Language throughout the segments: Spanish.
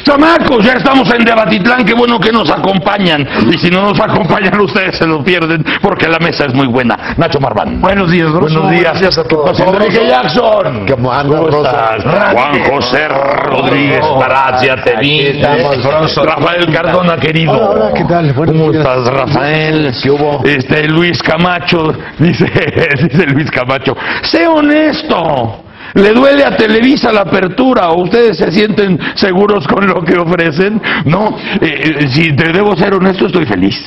Chamacos, ya estamos en Debatitlán, qué bueno que nos acompañan. Y si no nos acompañan ustedes se lo pierden porque la mesa es muy buena. Nacho Marván. Buenos días, Grosso. Buenos días. Buenos días a todos. Enrique Jackson. ¿Cómo andas, ¿Cómo estás? Juan José Rodríguez Parazia, te vi. Rafael Cardona, querido. Hola, ¿qué tal? ¿Cómo estás, Rafael? ¿Qué hubo? Luis Camacho, dice Luis Camacho, sé honesto. ¿Le duele a Televisa la apertura o ustedes se sienten seguros con lo que ofrecen? No, si te debo ser honesto, estoy feliz.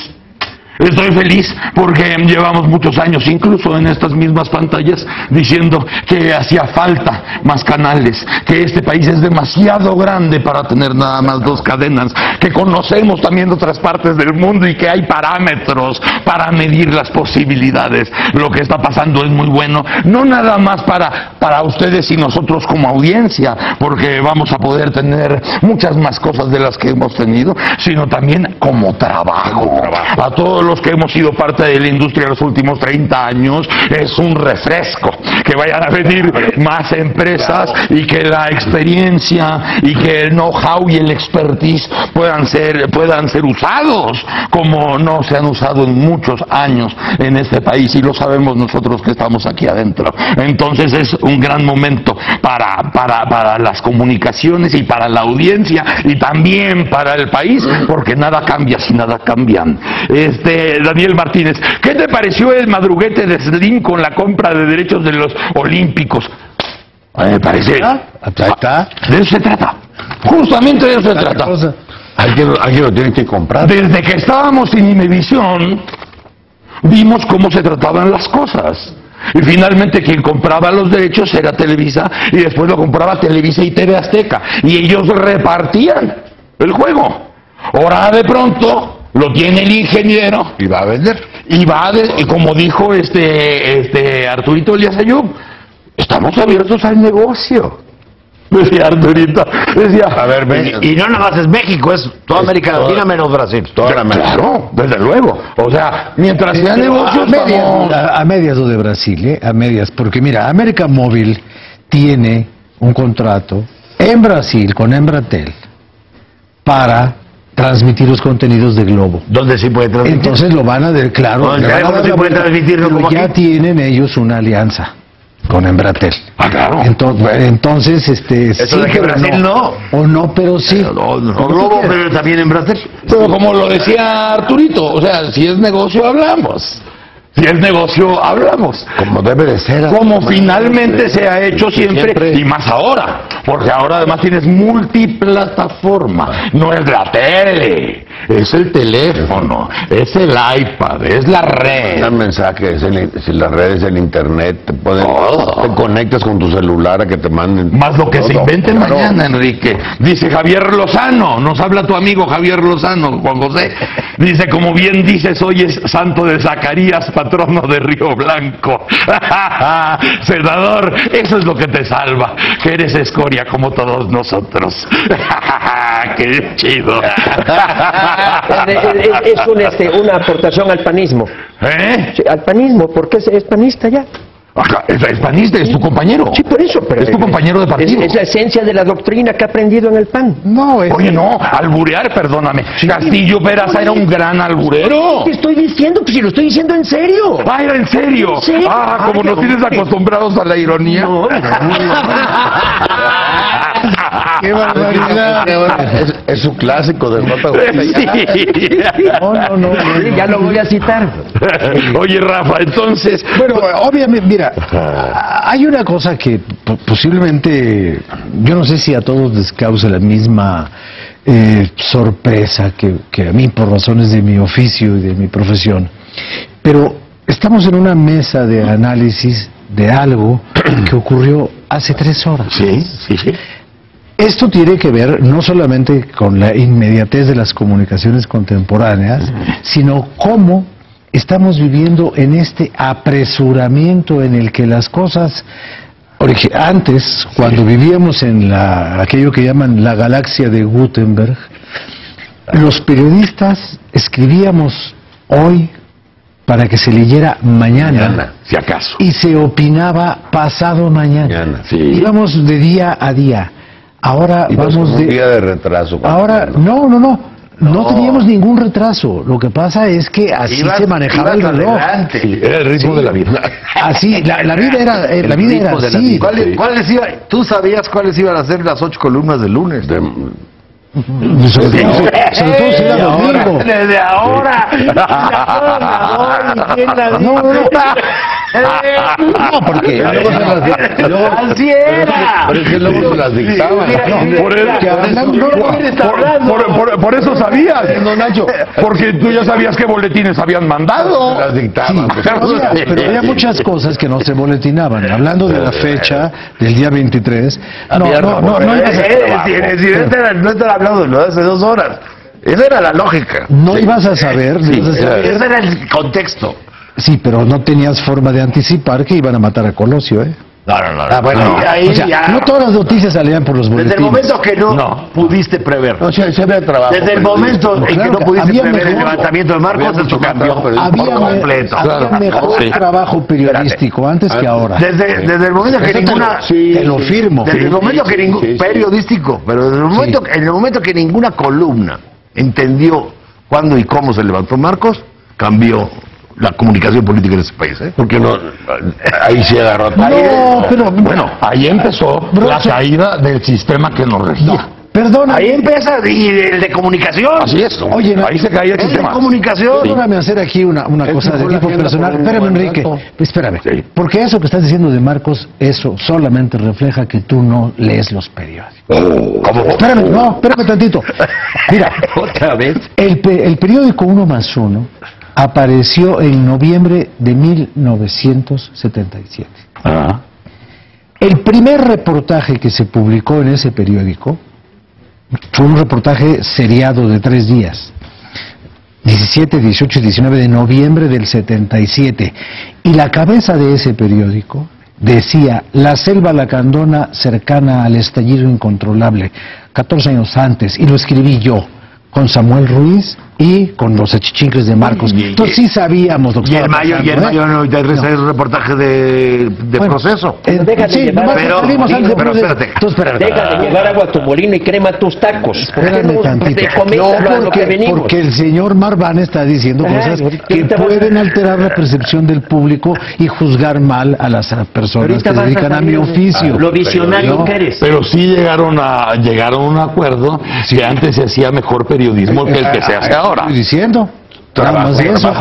Estoy feliz porque llevamos muchos años, incluso en estas mismas pantallas, diciendo que hacía falta más canales, que este país es demasiado grande para tener nada más 2 cadenas, que conocemos también otras partes del mundo y que hay parámetros para medir las posibilidades. Lo que está pasando es muy bueno, no nada más para ustedes y nosotros como audiencia, porque vamos a poder tener muchas más cosas de las que hemos tenido, sino también como trabajo. A todos los que hemos sido parte de la industria los últimos 30 años, es un refresco que vayan a venir más empresas y que la experiencia y que el know-how y el expertise puedan ser usados como no se han usado en muchos años en este país, y lo sabemos nosotros que estamos aquí adentro. Entonces es un gran momento para las comunicaciones y para la audiencia y también para el país, porque nada cambia si nada cambian. Daniel Martínez, ¿qué te pareció el madruguete de Slim con la compra de derechos de los Olímpicos? Me parece. Ahí está. De eso se trata. Justamente de eso se trata. Alguien lo tiene que comprar. Desde que estábamos en Imevisión, vimos cómo se trataban las cosas. Y finalmente quien compraba los derechos era Televisa, y después lo compraba Televisa y TV Azteca. Y ellos repartían el juego. Ahora de pronto lo tiene el ingeniero Y va a vender. y y como dijo Arturito Elías Ayub, estamos abiertos al negocio. Decía Arturito, decía, A ver, ven. Y no nada más es México, es toda América Latina menos Brasil. Toda la claro, desde luego. O sea, mientras sea negocio, a medias lo de Brasil, a medias, porque mira, América Móvil tiene un contrato en Brasil con Embratel para transmitir los contenidos de Globo. ¿Dónde sí puede transmitir? Entonces lo van a ver, claro, No, le van a dar sí la puede vuelta, transmitirlo pero como ya aquí. tienen ellos una alianza con Embratel. claro. Entonces, Eso sí, de que pero Brasil no. O no, pero sí. No, Como tú Globo, quieras. pero también en Brasil. Pero como lo decía Arturito, o sea, si es negocio, hablamos. Si es negocio, hablamos. Como debe de ser. Como finalmente se ha hecho siempre, y más ahora, porque ahora además tienes multiplataforma, no es la tele, es el teléfono, es el iPad, es la red. El mensaje, si las redes, el internet, te conectas con tu celular a que te manden. Más lo que se todo, invente claro. mañana, Enrique. Dice Javier Lozano, nos habla tu amigo Javier Lozano, Juan José. Dice, como bien dices, hoy es santo de Zacarías, patrono de Río Blanco. Senador, eso es lo que te salva, que eres escoria como todos nosotros. Qué chido. Es una aportación al panismo. ¿Eh? Sí, al panismo, porque es panista ya. Es panista, es tu compañero. Sí, por eso. Pero es tu compañero de partido. Es la esencia de la doctrina que ha aprendido en el PAN. No, Oye, no, alburear, perdóname. Castillo Peraza era un gran alburero. Te estoy diciendo, pues si lo estoy diciendo en serio. Ah, era en serio. ¿En serio? Como nos tienes acostumbrados a la ironía. No, ¡Qué barbaridad! Es su clásico de nota. Sí. No. Sí, ya lo voy a citar. Oye, Rafa, entonces, Bueno, obviamente, mira, hay una cosa que posiblemente, yo no sé si a todos les cause la misma sorpresa que a mí por razones de mi oficio y de mi profesión, pero estamos en una mesa de análisis de algo que ocurrió hace 3 horas. sí. Esto tiene que ver no solamente con la inmediatez de las comunicaciones contemporáneas, sino cómo estamos viviendo en este apresuramiento en el que las cosas antes, cuando vivíamos en aquello que llaman la galaxia de Gutenberg, los periodistas escribíamos hoy para que se leyera mañana, si acaso. y se opinaba pasado mañana. Sí. Íbamos de día a día. Ahora Y vamos un día de retraso. Ahora, no teníamos ningún retraso. Lo que pasa es que así se manejaba el reloj. Sí, era el ritmo de la vida. Así, la vida era, así. ¿Tú sabías cuáles iban a ser las 8 columnas del lunes? Sobre todo si era domingo. Desde ahora. No, porque Así era. Pero es que luego se las dictaban. Por eso sabías, don Nacho. Porque tú ya sabías qué boletines habían mandado. Se las dictaban. pero había muchas cosas que no se boletinaban. Hablando de la fecha del día 23, no ibas a No estaba hablando de lo de hace 2 horas. Esa era la lógica. no ibas a saber. Ese era el contexto. Sí, pero no tenías forma de anticipar que iban a matar a Colosio, ¿eh? No. Bueno, ahí O sea, ya. no todas las noticias salían por los boletines. Desde el momento que no pudiste prever. No, sí había trabajo. Desde el momento en que claro no que pudiste había prever el mejor- levantamiento de Marcos, había eso mucho más cambió trabajo, pero por Había, completo. había mejor trabajo periodístico antes que ahora. Desde el momento que Eso ninguna... te lo firmo. Desde el momento que ningún... Periodístico, pero desde el momento, en el momento que ninguna columna entendió cuándo y cómo se levantó Marcos, cambió la comunicación política en ese país, ¿eh? Porque no, ahí se agarró. No, pero Bueno, ahí empezó la caída del sistema que nos regía. perdona. Ahí empieza, y el de comunicación. Así es. Oye, ahí se caía el El de sistema. comunicación. Perdóname hacer aquí una cosa de tipo personal. Espérame, Enrique. Espérame. Sí. Porque eso que estás diciendo de Marcos, eso solamente refleja que tú no lees los periódicos. Espérame tantito. Mira, Otra vez. el periódico 1+1 apareció en noviembre de 1977. Ah. El primer reportaje que se publicó en ese periódico fue un reportaje seriado de 3 días. 17, 18 y 19 de noviembre del 77. Y la cabeza de ese periódico decía: la selva lacandona cercana al estallido incontrolable, 14 años antes, y lo escribí yo, con Samuel Ruiz y con los achichincles de Marcos. Entonces sí sabíamos lo que Y el estaba mayo, pasando, no, el reportaje de Bueno, proceso. Déjale sí, llevar, nomás pero- salimos antes de pero poder- espérate. Entonces, espérame. Déjale llevar agua a tu molino y crema a tus tacos. ¿Por qué Espérame no tantito. te comentas lo que porque, venimos? porque el señor Marván está diciendo cosas ahorita que vas a- pueden alterar la percepción del público y juzgar mal a las personas Ahorita que se vas a dedican a mi salir, oficio. Lo visionario ¿no? que eres. Pero sí llegaron a un acuerdo que antes se hacía mejor periodismo que el que se hace ahora. Estoy diciendo. Nada más de eso.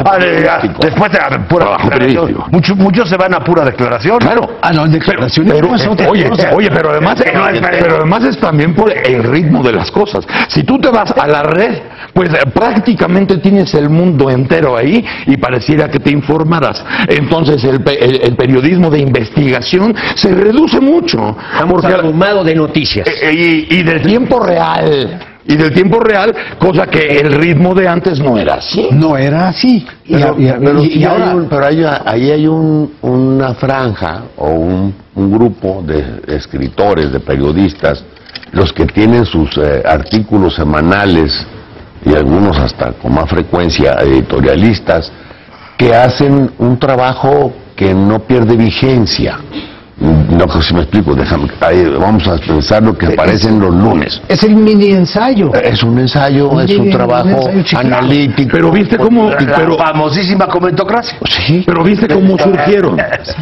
Después de pura Trabajo declaración. periodístico. Muchos se van a pura declaración. Claro. Ah, no, en declaraciones Pero, no es otra oye, cosa. pero además, es también por el ritmo de las cosas. Si tú te vas a la red, pues prácticamente tienes el mundo entero ahí y pareciera que te informaras. Entonces el periodismo de investigación se reduce mucho. Estamos abrumados de noticias. Y del tiempo real. Y del tiempo real, cosa que el ritmo de antes no era así. No era así. Y ahora, Ahí hay una franja o un grupo de escritores, de periodistas, los que tienen sus artículos semanales y algunos hasta con más frecuencia editorialistas, que hacen un trabajo que no pierde vigencia. No sé si me explico, vamos a pensar lo que aparecen los lunes. es el mini ensayo. Es un ensayo, es un trabajo ensayo chiquito. analítico. Pero viste cómo, La famosísima comentocracia. Sí. pero viste cómo surgieron.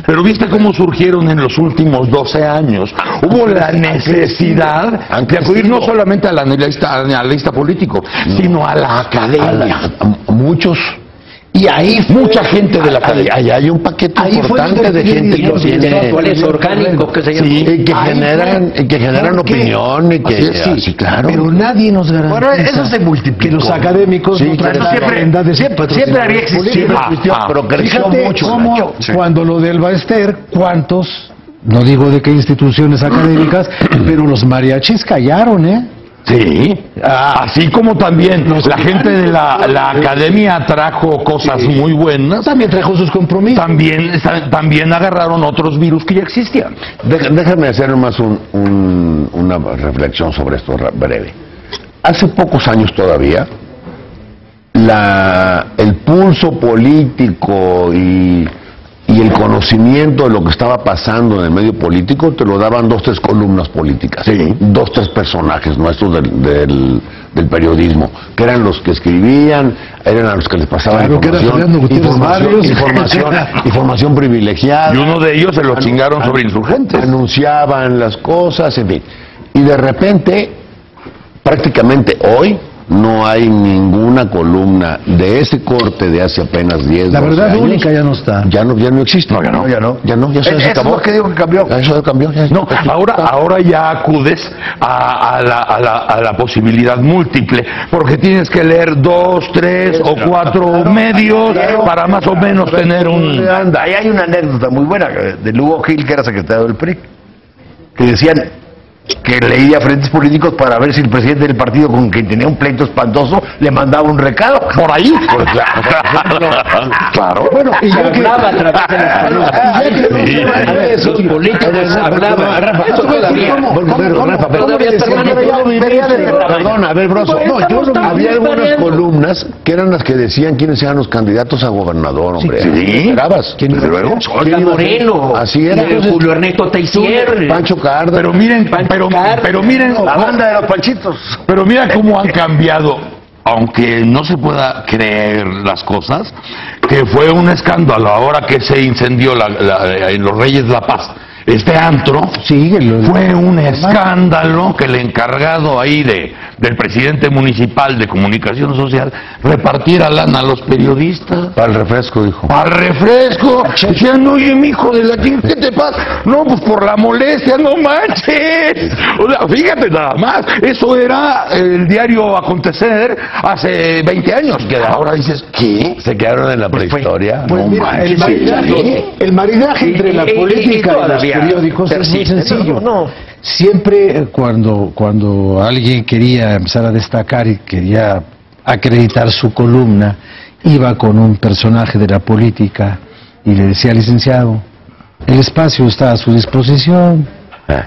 Pero viste cómo surgieron en los últimos 12 años. Hubo la necesidad de acudir no solamente al analista político, sino a la academia. A muchos. Y ahí Mucha gente de la academia. Ahí hay un paquete Ahí fue importante donde de gente que los tiene Intelectuales orgánicos que se llaman. y que Ahí generan fue. y que generan ¿Por qué? opinión y que Así es, sí, claro. Pero nadie nos garantiza Bueno, eso se multiplicó. que los académicos Sí, no traen claro. la agenda de sus Siempre patrocinadores había existido. políticos. pero creció Fíjate mucho. cómo Nacho. Sí. cuando lo del Baester, ¿cuántos? No digo de qué instituciones académicas, pero los mariachis callaron, ¿eh? Sí, así como también la gente de la academia trajo cosas muy buenas, También trajo sus compromisos. también agarraron otros virus que ya existían. Déjame hacer nomás una reflexión sobre esto breve. Hace pocos años todavía, el pulso político y y el conocimiento de lo que estaba pasando en el medio político te lo daban 2 o 3 columnas políticas, 2 o 3 personajes nuestros del periodismo, que eran los que escribían, eran a los que les pasaban información privilegiada. Y uno de ellos se lo chingaron sobre insurgentes. Anunciaban las cosas, en fin. Y de repente, prácticamente hoy, no hay ninguna columna de ese corte de hace apenas 10 La 12 verdad años. única ya no está. Ya no existe. No, ya no. Ya se acabó. Es lo que digo que cambió. Eso cambió. No, ahora ya acudes a la posibilidad múltiple, porque tienes que leer 2, 3 o 4 medios para más o menos tener un... Ahí hay una anécdota muy buena de Lugo Gil, que era secretario del PRI, que decían que leía frentes políticos para ver si el presidente del partido, con quien tenía un pleito espantoso, le mandaba un recado. Por ahí. Claro. Bueno, y ya hablaba a través de las columnas. Los políticos hablaban. Eso todavía. Perdona, a ver, Broso. Había algunas columnas que eran las que decían quiénes eran los candidatos a gobernador, hombre. Sí. ¿Esperabas? Desde luego. Olga Moreno. Así era. Julio Ernesto Teixier. Pancho Cárdenas. Pero miren, pero miren, La banda de los Panchitos. pero mira cómo han cambiado, aunque no se pueda creer las cosas, que fue un escándalo ahora que se incendió en los Reyes de la Paz. Este antro fue un escándalo que el encargado ahí del presidente municipal de comunicación social repartiera lana a los periodistas. Para el refresco, dijo. Al refresco, decían, oye, mijo de la chingada, ¿qué te pasa? No, pues por la molestia, no manches. O sea, fíjate nada más, eso era el diario Acontecer hace 20 años, que ahora dices, ¿qué? Se quedaron en la prehistoria. Pues No mira, manches, el maridaje entre la política y los periódicos es muy sencillo. Siempre cuando alguien quería empezar a destacar y quería acreditar su columna, iba con un personaje de la política y le decía, licenciado, el espacio está a su disposición.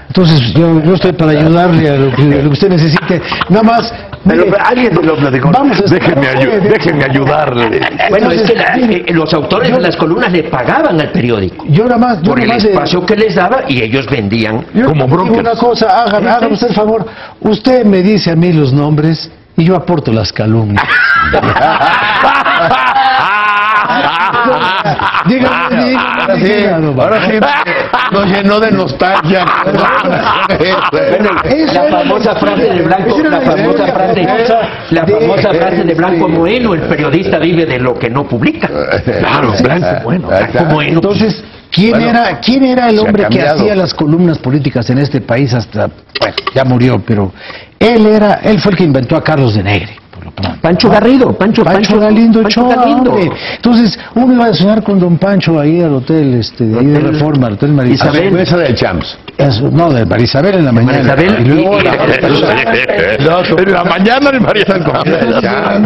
Entonces yo estoy para ayudarle a lo que usted necesite. Nada más, Pero alguien te lo platicó. vamos a déjenme ayudarle. Bueno, es que los autores de las columnas le pagaban al periódico Yo nada más, por el espacio que les daba y ellos vendían. Yo como digo brokers. una cosa, hágame usted el favor, usted me dice a mí los nombres y yo aporto las calumnias. Dígame, Ahora sí, nos llenó de nostalgia. La famosa frase de Blanco, la famosa frase de Blanco Moeno, el periodista vive de lo que no publica. Claro, Blanco Moeno. Entonces, ¿quién era el se ha hombre que cambiado. hacía las columnas políticas en este país hasta, bueno, ya murió, pero él fue el que inventó a Carlos de Negri. Pancho Garrido, Pancho Galindo Pancho Ochoa, Galindo. hombre. Entonces, uno iba a soñar con don Pancho ahí al hotel, de ahí de Reforma, al hotel Marisabel. Isabel. Esa del Champs. No, de Marisabel en la mañana. Marisabel y luego En la mañana el María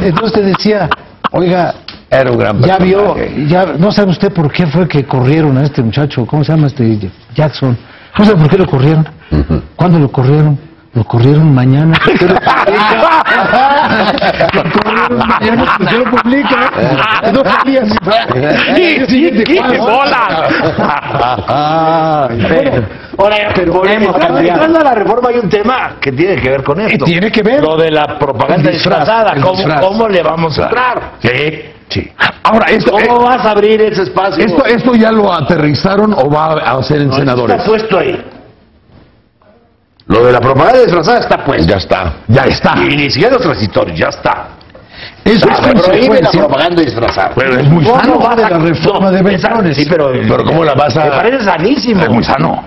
entonces te decía, oiga, Era un gran ya personaje. vio, no sabe usted por qué fue que corrieron a este muchacho, ¿cómo se llama Jackson? ¿No sabe por qué lo corrieron? ¿Cuándo lo corrieron? Lo corrieron mañana. Lo corrieron mañana, pues yo lo publica. No sabía si... ¡Qué bola! Ahora, pero hemos cambiado. Entrando a la reforma hay un tema que tiene que ver con esto. Tiene que ver. Lo de la propaganda El disfraz, disfrazada. el disfraz. ¿Cómo le vamos a entrar? Sí. Ahora, ¿Cómo vas a abrir ese espacio? ¿Esto ya lo aterrizaron o va a ser en senadores? Está puesto ahí. Lo de la propaganda disfrazada está puesto. Ya está. Ya está. Y ni siquiera los transitorios, ya está. Eso es Prohíbe la consecuencia propaganda disfrazada. Pero es muy ¿Cómo sano. vas de a- la reforma de Beltrones. Sí, pero ¿cómo la vas a...? Me parece sanísimo. Es muy sano.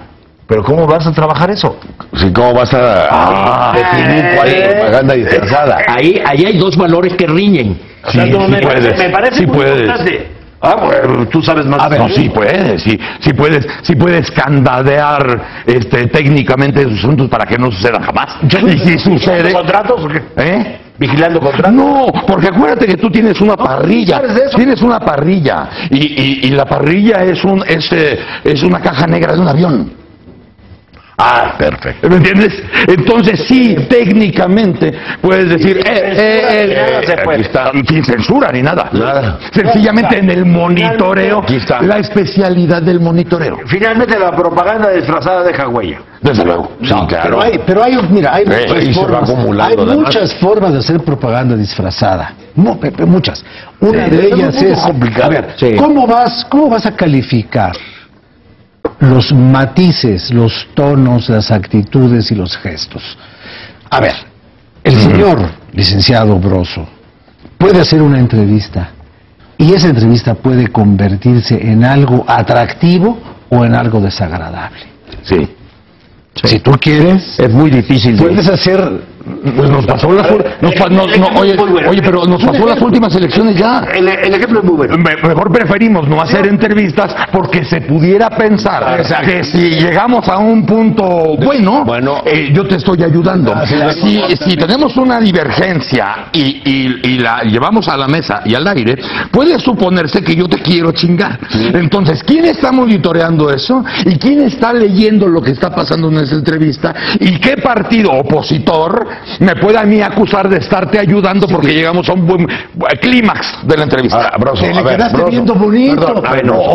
Pero ¿cómo vas a trabajar eso? Sí, ¿cómo vas a definir cuál es la propaganda disfrazada? Ahí hay dos valores que riñen. Sí, me puedes. me parece Sí muy puedes. importante. Bueno, tú sabes más. A ver, no, sí puedes, sí puedes candadear técnicamente esos asuntos para que no sucedan jamás. Y si sucede, ¿Contratos o qué? ¿eh? ¿Vigilando contratos? No, porque acuérdate que tú tienes una parrilla, ¿sabes de eso? tienes una parrilla y la parrilla es una caja negra de un avión. Ah, perfecto. ¿Me entiendes? Entonces sí, técnicamente puedes decir, Aquí está. sin censura ni nada. Nada. Sencillamente en el monitoreo, Aquí está. la especialidad del monitoreo. Finalmente la propaganda disfrazada deja huella. Desde luego. Sí, claro. Pero hay y muchas se va formas. acumulando, Hay además. muchas formas de hacer propaganda disfrazada. Muchas. Una de ellas es, complicado. a ver, Sí. ¿cómo vas a calificar los matices, los tonos, las actitudes y los gestos? A ver, el señor licenciado Broso puede hacer una entrevista y esa entrevista puede convertirse en algo atractivo o en algo desagradable. Sí. Si tú quieres, Es muy difícil de... puedes hacer... Pues nos pasó oye, pero nos pasó las últimas elecciones ya. El ejemplo es muy bueno. Mejor preferimos no hacer entrevistas porque se pudiera pensar que si llegamos a un punto bueno, yo te estoy ayudando. Si tenemos una divergencia y la llevamos a la mesa y al aire, puede suponerse que yo te quiero chingar. Entonces, ¿quién está monitoreando eso? ¿Y quién está leyendo lo que está pasando en esa entrevista? ¿Y qué partido opositor me puede a mí acusar de estarte ayudando porque llegamos a un buen clímax de la entrevista? Broso, Te le quedaste viendo bonito.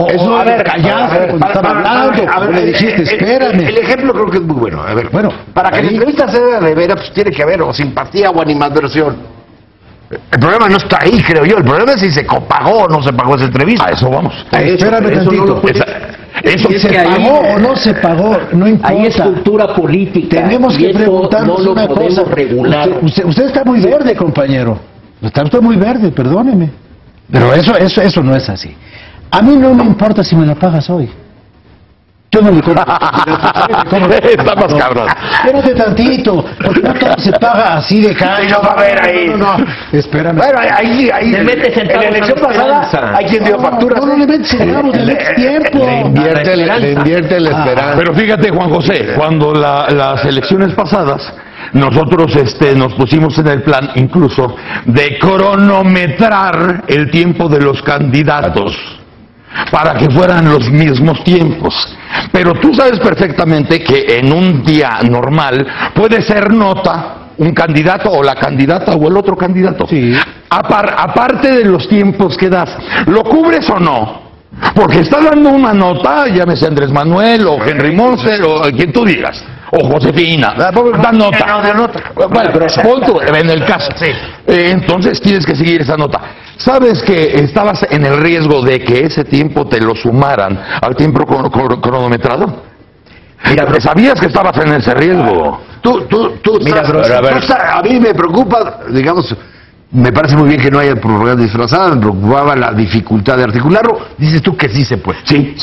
Eso, a ver, callaste cuando estaba hablando. Le dijiste, espérame. El ejemplo creo que es muy bueno. A ver, Bueno, para que la ahí- entrevista sea de veras, pues tiene que haber o simpatía o animadversión. El problema no está ahí, creo yo. El problema es si se pagó o no se pagó esa entrevista. A eso vamos. Espérame eso no tantito. lo puedes- Eso Es ¿Se que ahí- pagó o no se pagó? No importa. Ahí es cultura política. Tenemos y que eso preguntarnos no lo una podemos cosa. regular. Usted está muy verde, compañero. Está usted muy verde, perdóneme. Pero eso no es así. A mí no me importa si me la pagas hoy. Yo no le cobro. Está más cabrón. Espérate tantito, porque no todo se paga así de cara. Sí, no va a haber ahí. No. Espérame. Bueno, ahí Le metes en la centavos a la elección pasada esperanza. hay quien dio facturas. No le metes centavos, le metes tiempo. Le invierte la esperanza. Pero fíjate, Juan José, cuando las elecciones pasadas, nosotros nos pusimos en el plan incluso de cronometrar el tiempo de los candidatos para que fueran los mismos tiempos. Pero tú sabes perfectamente que en un día normal puede ser nota un candidato o la candidata o el otro candidato. Sí. Aparte de los tiempos que das, ¿lo cubres o no? Porque está dando una nota, llámese Andrés Manuel o Henry Monster o quien tú digas, o Josefina, da nota. Bueno, pon tú, en el caso. Entonces tienes que seguir esa nota. ¿Sabes que estabas en el riesgo de que ese tiempo te lo sumaran al tiempo cronometrado? Mira, sabías que estabas en ese riesgo. Mira, a mí me preocupa, digamos, me parece muy bien que no haya propaganda disfrazada, me preocupaba la dificultad de articularlo. Dices tú que sí se puede. Sí,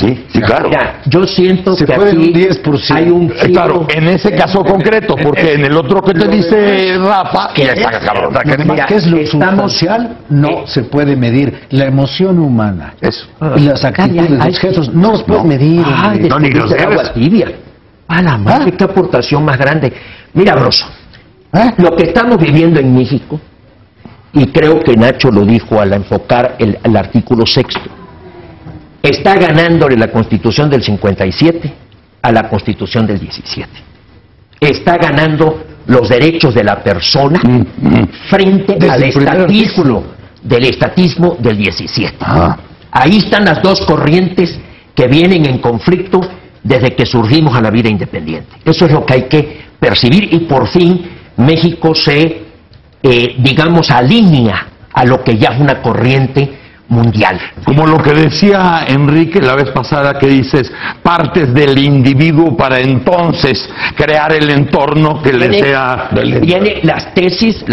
claro. Mira, yo siento Se que puede en aquí un 10%. hay un giro. Claro, en ese caso concreto, porque en el otro que te dice Rafa, ya está cabrón. Mira, ¿Qué es lo estamos- sustancial? No se puede medir. La emoción humana Eso. y las actitudes, los gestos, no los puedes medir. Ay, hombre. No, ni los descubriste el agua debes. tibia. A la madre, qué aportación más grande. Mira, Broso, lo que estamos viviendo en México, y creo que Nacho lo dijo al enfocar el artículo 6º, está ganándole la Constitución del 57 a la Constitución del 17. Está ganando los derechos de la persona frente Desde al el primer estatismo del estatismo del 17. Ahí están las dos corrientes que vienen en conflicto desde que surgimos a la vida independiente. Eso es lo que hay que percibir y por fin México se, digamos, alinea a lo que ya es una corriente mundial. Como lo que decía Enrique la vez pasada, que dices, partes del individuo para entonces crear el entorno que le sea... Viene las tesis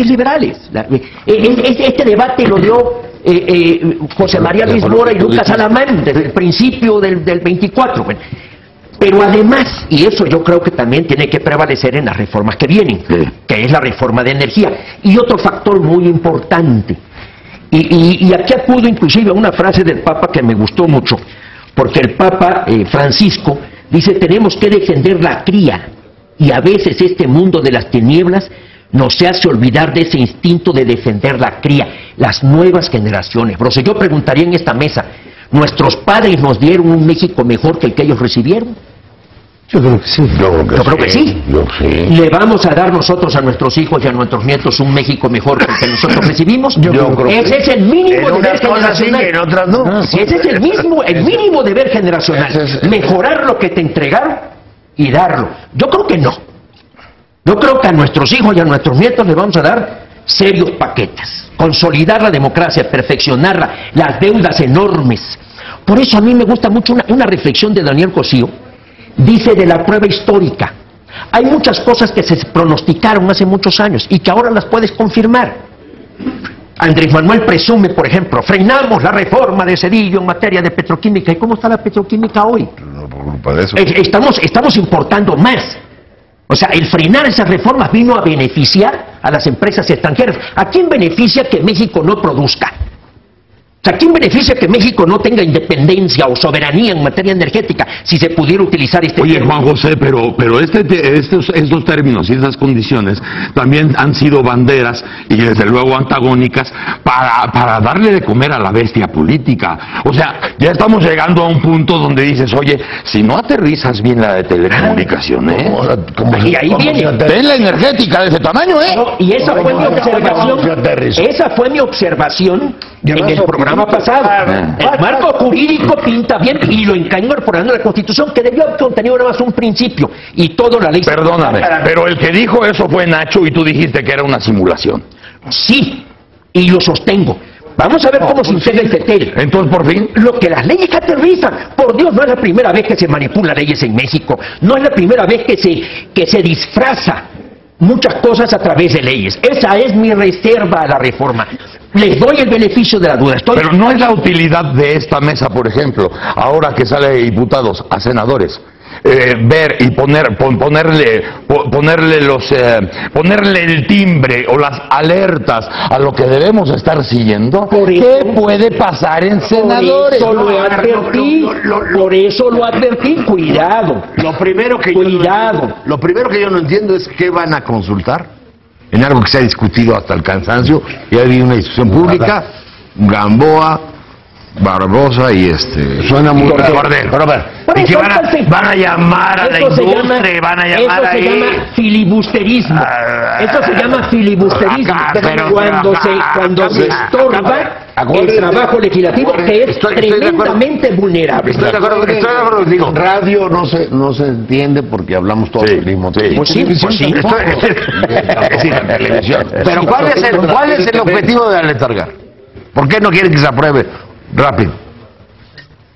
liberales. Este debate lo dio José María Luis Mora y Lucas Alamán desde el principio del 24. Bueno, pero además, y eso yo creo que también tiene que prevalecer en las reformas que vienen, que es la reforma de energía. Y otro factor muy importante, y aquí acudo inclusive a una frase del Papa que me gustó mucho, porque el Papa Francisco dice: tenemos que defender la cría, y a veces este mundo de las tinieblas nos hace olvidar de ese instinto de defender la cría, las nuevas generaciones. Pero si yo preguntaría en esta mesa, ¿nuestros padres nos dieron un México mejor que el que ellos recibieron? Yo creo que sí. Yo creo que sí. Yo sí. ¿Le vamos a dar nosotros a nuestros hijos y a nuestros nietos un México mejor que el que nosotros recibimos? Yo creo que Ese es el mínimo En deber unas cosas sí, generacional. en otras no. Ese es el mínimo deber generacional. Mejorar lo que te entregaron y darlo. Yo creo que no. Yo creo que a nuestros hijos y a nuestros nietos les vamos a dar serios paquetes. Consolidar la democracia, perfeccionarla, las deudas enormes. Por eso a mí me gusta mucho una reflexión de Daniel Cosío. Dice de la prueba histórica. Hay muchas cosas que se pronosticaron hace muchos años y que ahora las puedes confirmar. Andrés Manuel presume, por ejemplo, frenamos la reforma de Zedillo en materia de petroquímica. ¿Y cómo está la petroquímica hoy? No, por culpa de eso. Estamos importando más. O sea, el frenar esas reformas vino a beneficiar a las empresas extranjeras. ¿A quién beneficia que México no produzca? O sea, ¿a quién beneficia que México no tenga independencia o soberanía en materia energética si se pudiera utilizar este Oye, término? Juan José, pero estos términos y esas condiciones también han sido banderas y desde luego antagónicas para darle de comer a la bestia política. O sea, ya estamos llegando a un punto donde dices, oye, si no aterrizas bien la de telecomunicaciones, Y ahí viene. ten la energética de ese tamaño, ¿eh? No, y esa fue mi observación. Esa fue mi observación en el programa pasado. El marco jurídico pinta bien y lo está incorporando a la Constitución, que debió haber contenido nada más un principio y toda la ley. Perdóname, pero el que dijo eso fue Nacho y tú dijiste que era una simulación. Sí, y lo sostengo. Vamos a ver cómo se integra el FETEL. Entonces, por fin, Lo que las leyes aterrizan. Por Dios, no es la primera vez que se manipulan leyes en México. No es la primera vez que se disfraza muchas cosas a través de leyes. Esa es mi reserva a la reforma. Les doy el beneficio de la duda. pero no es la utilidad de esta mesa, por ejemplo, ahora que sale de diputados a senadores, ver y ponerle el timbre o las alertas a lo que debemos estar siguiendo. ¿Qué puede pasar en senadores? Por eso lo advertí. Por eso lo advertí. Cuidado. Lo primero que yo no entiendo es qué van a consultar en algo que se ha discutido hasta el cansancio y ha habido una discusión pública. Gamboa, Barbosa y Suena muy Bardel. Pero a ver, y que van a llamar a la industria, van a llamar ahí. Eso se llama filibusterismo. Eso se llama filibusterismo. Cuando se estorba el trabajo legislativo, que es tremendamente vulnerable. Estoy de acuerdo contigo. Radio no se entiende porque hablamos todos al mismo tiempo. Pues sí. Sí, la televisión. Pero ¿cuál es el objetivo de aletargar? ¿Por qué no quieren que se apruebe rápido?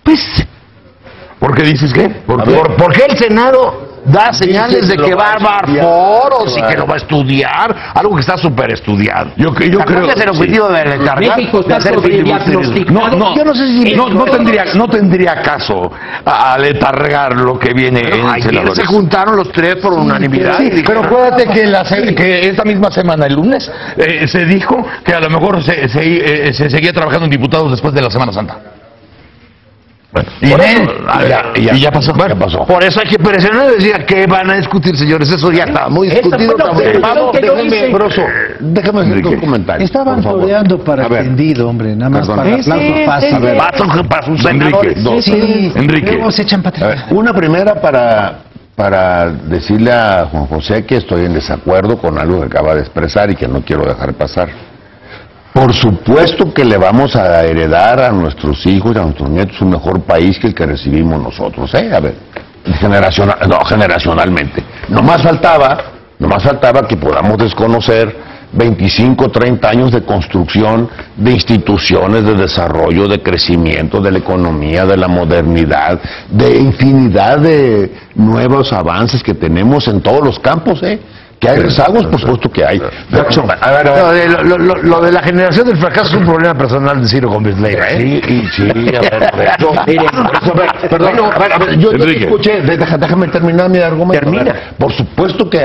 Pues, ¿por qué dices qué? ¿Por qué el Senado da señales de que va a armar foros y que lo va a estudiar? Algo que está súper estudiado. Yo creo ¿Cuál es el objetivo de aletargar? México está sobrediagnosticado. Yo no sé si no tendría caso aletargar lo que viene en Ayer senadores. se juntaron los tres por unanimidad. Sí, pero acuérdate que esta misma semana, el lunes, se dijo que a lo mejor se seguía trabajando en diputados después de la Semana Santa. Bueno, y ya pasó. Bueno, ya pasó. Por eso hay que presionar y decir qué van a discutir, señores. Eso ya está muy discutido. Déjame hacer un comentario. Estaban toreando para tendido, hombre, nada más Perdón. para aplausos fáciles. A ver, Para sus senadores. Enrique. Luego se echan para atrás. Una primera para decirle a Juan José que estoy en desacuerdo con algo que acaba de expresar y que no quiero dejar pasar. Por supuesto que le vamos a heredar a nuestros hijos y a nuestros nietos un mejor país que el que recibimos nosotros, A ver, generacionalmente. No más faltaba que podamos desconocer 25, 30 años de construcción de instituciones, de desarrollo, de crecimiento, de la economía, de la modernidad, de infinidad de nuevos avances que tenemos en todos los campos, Que hay rezagos, por supuesto que hay. Lo de la generación del fracaso es un problema personal de Ciro Gómez Leiva, Yo te escuché, déjame terminar mi argumento. Por supuesto que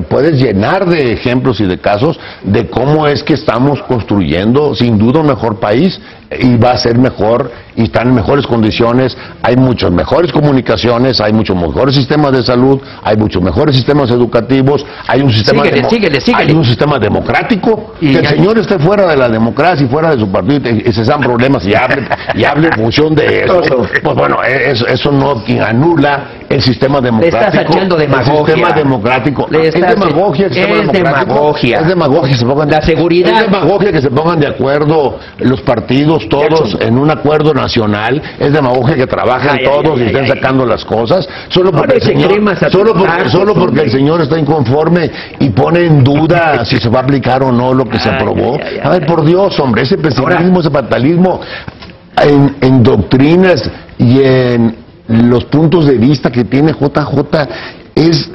puedes llenar de ejemplos y de casos de cómo es que estamos construyendo, sin duda, un mejor país y va a ser mejor y están en mejores condiciones, hay muchas mejores comunicaciones, hay muchos mejores sistemas de salud, hay muchos mejores sistemas educativos, hay un sistema hay un sistema democrático, que el señor esté fuera de la democracia y fuera de su partido y se dan problemas y hable en función de eso, pues bueno, eso no anula el sistema democrático. Le estás echando demagogia. El sistema democrático. Le Es estás- demagogia el sistema es democrático. demagogia. Es demagogia que se pongan La seguridad. Es demagogia que se pongan de acuerdo los partidos todos Jackson. en un acuerdo nacional. Es demagogia que trabajen Ay, todos ay, y ay, estén ay. sacando las cosas. Solo No porque le el eche señor, cremas a solo tus porque, tacos, solo porque el hombre. señor está inconforme y pone en duda si se va a aplicar o no lo que se Ay, aprobó. ay, ay, A ver, ay. por Dios, hombre, ese pesimismo, ese fatalismo en doctrinas y en los puntos de vista que tiene JJ es,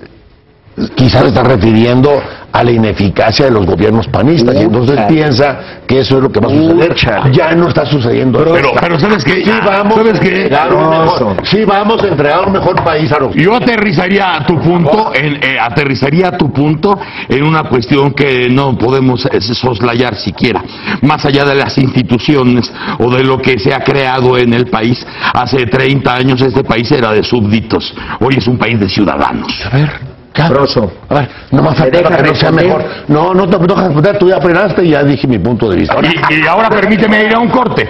quizás está refiriendo a la ineficacia de los gobiernos panistas, y entonces piensa que eso es lo que va a suceder. Ya no está sucediendo. Pero ¿sabes qué? Sí vamos, ¿Sabes qué? sí vamos a entregar un mejor país a los... Yo aterrizaría a tu punto en una cuestión que no podemos soslayar siquiera, más allá de las instituciones o de lo que se ha creado en el país. Hace 30 años este país era de súbditos, hoy es un país de ciudadanos. A ver, Broso. a ver, no me falta deja que no sea responder? mejor. No te dejas responder, tú ya frenaste y ya dije mi punto de vista. Y ahora permíteme ir a un corte,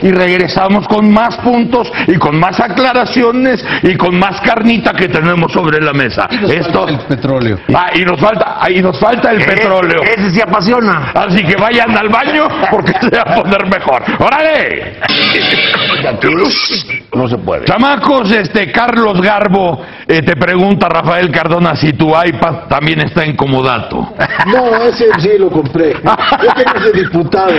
y regresamos con más puntos y con más aclaraciones y con más carnita que tenemos sobre la mesa. Esto El petróleo. y nos falta el petróleo. Ese se apasiona. Así que vayan al baño porque se va a poner mejor. ¡Órale! No se puede. Chamacos, Carlos Garbo te pregunta, Rafael Cardona, si tu iPad también está en comodato. No, ese sí lo compré. Yo tengo ese diputado.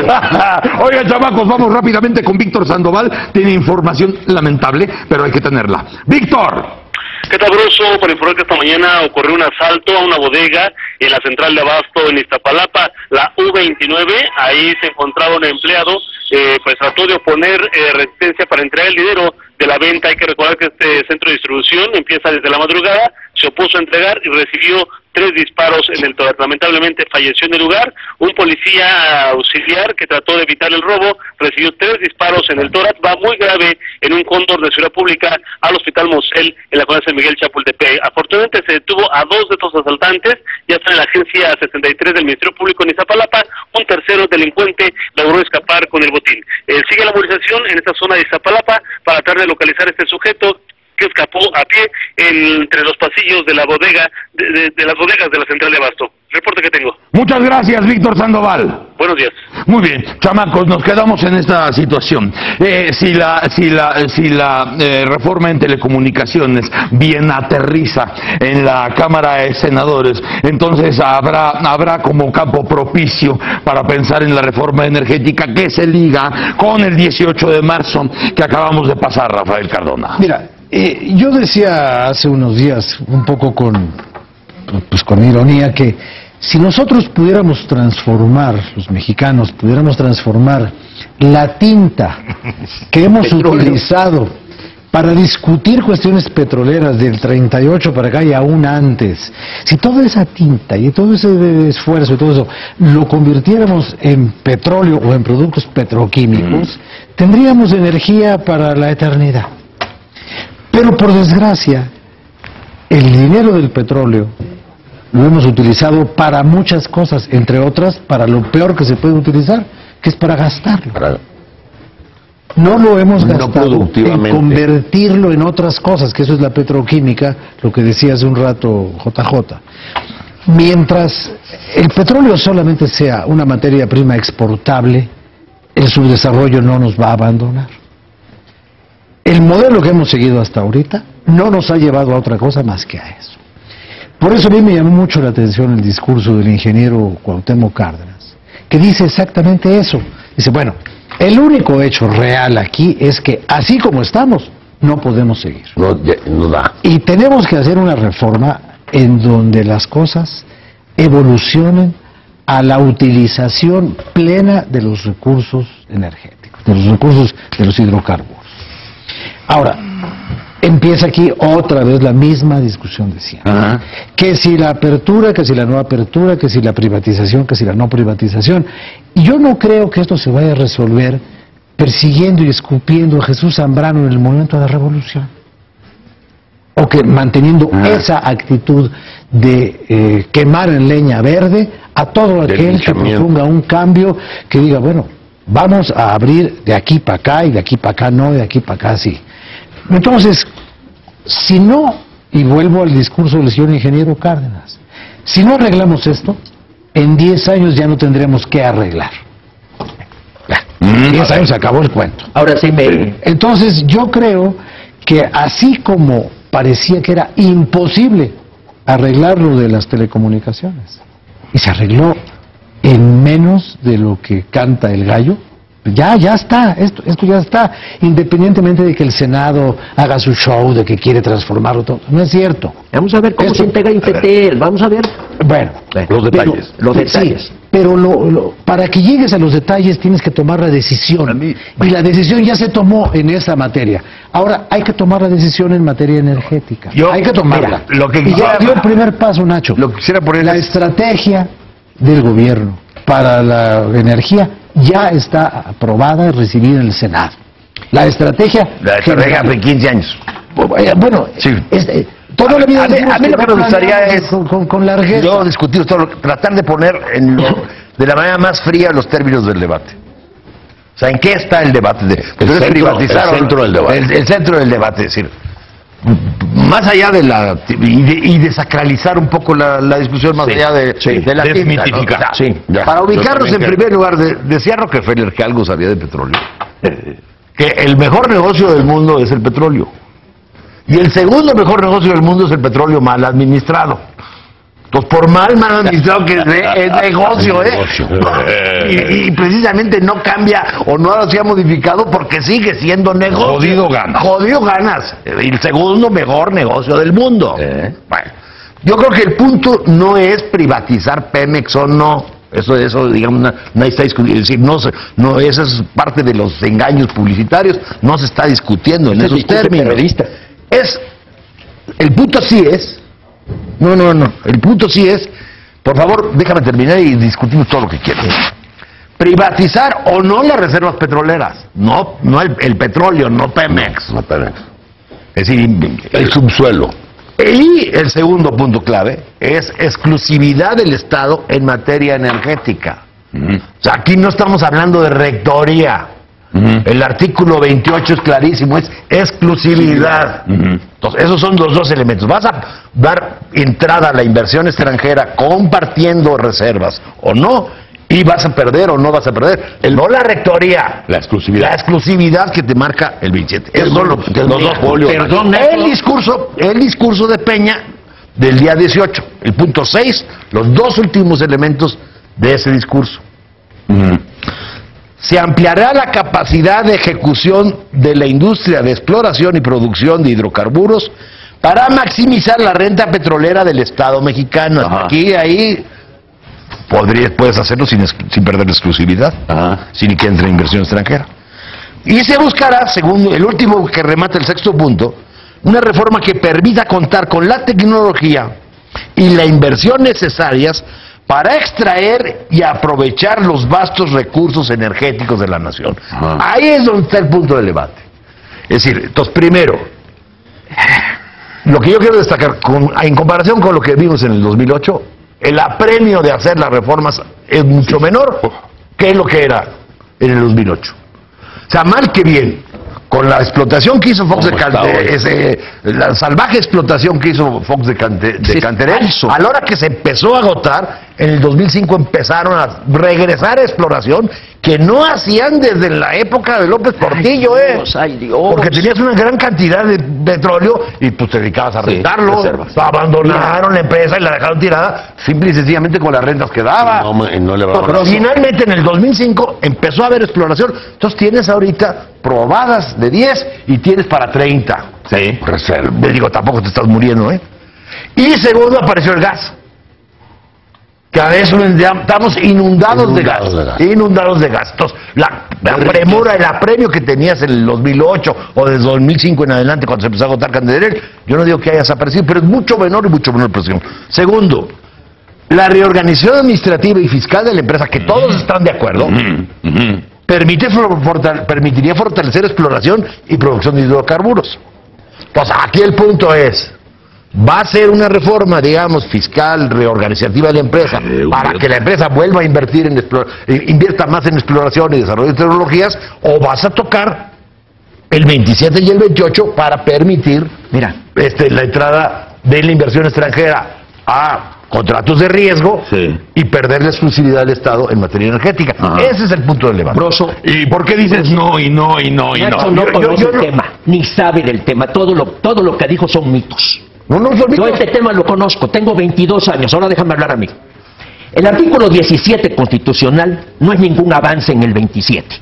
Oigan, chamacos, vamos rápidamente con Víctor Sandoval. Tiene información lamentable, pero hay que tenerla. ¡Víctor! ¿Qué tal, Broso? Para informar que esta mañana ocurrió un asalto a una bodega en la central de abasto en Iztapalapa, la U29. Ahí se encontraba un empleado, pues trató de oponer resistencia para entregar el dinero de la venta. Hay que recordar que este centro de distribución empieza desde la madrugada, se opuso a entregar y recibió 3 disparos en el tórax. Lamentablemente falleció en el lugar. Un policía auxiliar que trató de evitar el robo recibió 3 disparos en el tórax. Va muy grave en un cóndor de Ciudad Pública al Hospital Mosel en la colonia San Miguel Chapultepec. Afortunadamente se detuvo a 2 de estos asaltantes. Ya está en la agencia 63 del Ministerio Público en Iztapalapa. Un tercero delincuente logró escapar con el botín. Sigue la movilización en esta zona de Iztapalapa para tratar de localizar a este sujeto que escapó a pie entre los pasillos de la bodega, de las bodegas de la central de abasto. Reporte que tengo. Muchas gracias, Víctor Sandoval. Buenos días. Muy bien, chamacos, nos quedamos en esta situación. Si la reforma en telecomunicaciones bien aterriza en la Cámara de Senadores, entonces habrá como campo propicio para pensar en la reforma energética que se liga con el 18 de marzo que acabamos de pasar, Rafael Cardona. Mira, yo decía hace unos días, un poco con ironía, que si nosotros pudiéramos transformar, los mexicanos pudiéramos transformar la tinta que hemos utilizado para discutir cuestiones petroleras del 38 para acá y aún antes, si toda esa tinta y todo ese esfuerzo y todo eso lo convirtiéramos en petróleo o en productos petroquímicos, tendríamos energía para la eternidad. Pero por desgracia, el dinero del petróleo lo hemos utilizado para muchas cosas, entre otras para lo peor que se puede utilizar, que es para gastarlo. No lo hemos gastado productivamente. en convertirlo en otras cosas, que eso es la petroquímica, lo que decía hace un rato JJ. Mientras el petróleo solamente sea una materia prima exportable, el subdesarrollo no nos va a abandonar. El modelo que hemos seguido hasta ahorita no nos ha llevado a otra cosa más que a eso. Por eso a mí me llamó mucho la atención el discurso del ingeniero Cuauhtémoc Cárdenas, que dice exactamente eso. Dice, bueno, el único hecho real aquí es que así como estamos, no podemos seguir. No da. Y tenemos que hacer una reforma en donde las cosas evolucionen a la utilización plena de los recursos energéticos, de los recursos de los hidrocarburos. Ahora, empieza aquí otra vez la misma discusión de siempre. Que si la apertura, que si la no apertura, que si la privatización, que si la no privatización. Y yo no creo que esto se vaya a resolver persiguiendo y escupiendo a Jesús Zambrano en el momento de la revolución. O que manteniendo esa actitud de quemar en leña verde a todo aquel que proponga un cambio, que diga, bueno, vamos a abrir de aquí para acá y de aquí para acá no, de aquí para acá sí. Entonces, si no, y vuelvo al discurso del señor ingeniero Cárdenas, si no arreglamos esto, en 10 años ya no tendremos que arreglar. Ya, 10 años se acabó el cuento. Ahora sí me... Entonces yo creo que así como parecía que era imposible arreglar lo de las telecomunicaciones, y se arregló en menos de lo que canta el gallo, ya está, esto ya está, independientemente de que el Senado haga su show de que quiere transformarlo todo. No es cierto. Vamos a ver cómo se integra Infetel, vamos a ver. Bueno, los detalles. Los detalles. Sí, pero para que llegues a los detalles tienes que tomar la decisión. Y la decisión ya se tomó en esa materia. Ahora hay que tomar la decisión en materia energética. Hay que tomarla. Lo que y ya dio el primer paso, Nacho. Lo que quisiera poner la estrategia del gobierno para la energía ya está aprobada y recibida en el Senado. La estrategia hace 15 años. Bueno, sí. Toda la vida a mí lo que me gustaría es con largueza. Yo discutir todo, tratar de poner de la manera más fría los términos del debate. O sea, ¿en qué está el debate? Privatizar el centro del debate. El centro del debate, es decir, más allá de y desacralizar un poco la discusión, más allá de la desmitificar. Para ubicarnos en primer lugar, decía Rockefeller que algo sabía de petróleo, que el mejor negocio del mundo es el petróleo. Y el segundo mejor negocio del mundo es el petróleo mal administrado. Entonces, por mal administrado que es negocio, y precisamente no cambia o no se ha modificado porque sigue siendo negocio. Jodido ganas. Jodido ganas. El segundo mejor negocio del mundo. Bueno, yo creo que el punto no es privatizar Pemex o no. Eso digamos, nadie está discutiendo. Es decir, no, esa es parte de los engaños publicitarios. No se está discutiendo en esos términos. El punto sí es. El punto sí es, por favor, déjame terminar y discutimos todo lo que quieras. Privatizar o no las reservas petroleras, no el petróleo, no Pemex. No Pemex. Es decir, el subsuelo. Y el segundo punto clave es exclusividad del Estado en materia energética. O sea, aquí no estamos hablando de rectoría. El artículo 28 es clarísimo, es exclusividad. Entonces, esos son los dos elementos. Vas a dar entrada a la inversión extranjera compartiendo reservas o no, y vas a perder o no vas a perder. No la rectoría, la exclusividad. La exclusividad que te marca el 27. Esos son los dos folios. Perdón, el discurso de Peña del día 18. El punto 6, los dos últimos elementos de ese discurso. Se ampliará la capacidad de ejecución de la industria de exploración y producción de hidrocarburos para maximizar la renta petrolera del Estado mexicano. Aquí, ahí, puedes hacerlo sin perder la exclusividad, sin que entre inversión extranjera. Y se buscará, según el último que remata el sexto punto, una reforma que permita contar con la tecnología y la inversión necesarias para extraer y aprovechar los vastos recursos energéticos de la nación. Ahí es donde está el punto del debate. Es decir, entonces, primero, lo que yo quiero destacar, en comparación con lo que vimos en el 2008, el apremio de hacer las reformas es mucho menor que lo que era en el 2008. O sea, mal que bien, con la explotación que hizo Fox de Canterel, la salvaje explotación que hizo Fox de Canterel, a la hora que se empezó a agotar, en el 2005 empezaron a regresar a exploración que no hacían desde la época de López Portillo, Ay, Dios. Porque tenías una gran cantidad de petróleo y pues te dedicabas a rentarlo, abandonaron la empresa y la dejaron tirada, simple y sencillamente con las rentas que daba. Pero finalmente en el 2005 empezó a haber exploración, entonces tienes ahorita probadas de 10 y tienes para 30. Sí. Reserva. Les digo, tampoco te estás muriendo, Y segundo, apareció el gas. Cada vez estamos inundados de gas. Inundados de gas. Entonces, la premura, el apremio que tenías en el 2008 o desde 2005 en adelante, cuando se empezó a agotar Canterel, yo no digo que haya desaparecido, pero es mucho menor y mucho menor presión. Segundo, la reorganización administrativa y fiscal de la empresa, que todos están de acuerdo, permitiría fortalecer exploración y producción de hidrocarburos. Entonces, aquí el punto es, va a ser una reforma, digamos, fiscal, reorganizativa de la empresa, para que la empresa vuelva a invertir invierta más en exploración y desarrollo de tecnologías, o vas a tocar el 27 y el 28 para permitir la entrada de la inversión extranjera a contratos de riesgo y perder la exclusividad del Estado en materia energética. Ese es el punto del debate. Broso, ¿Y por qué dices no y no y no y Nacho no? no conoce el tema, ni sabe del tema. Todo lo que dijo son mitos. No, Yo este tema lo conozco, tengo 22 años, ahora déjame hablar a mí. El artículo 17 constitucional no es ningún avance en el 27.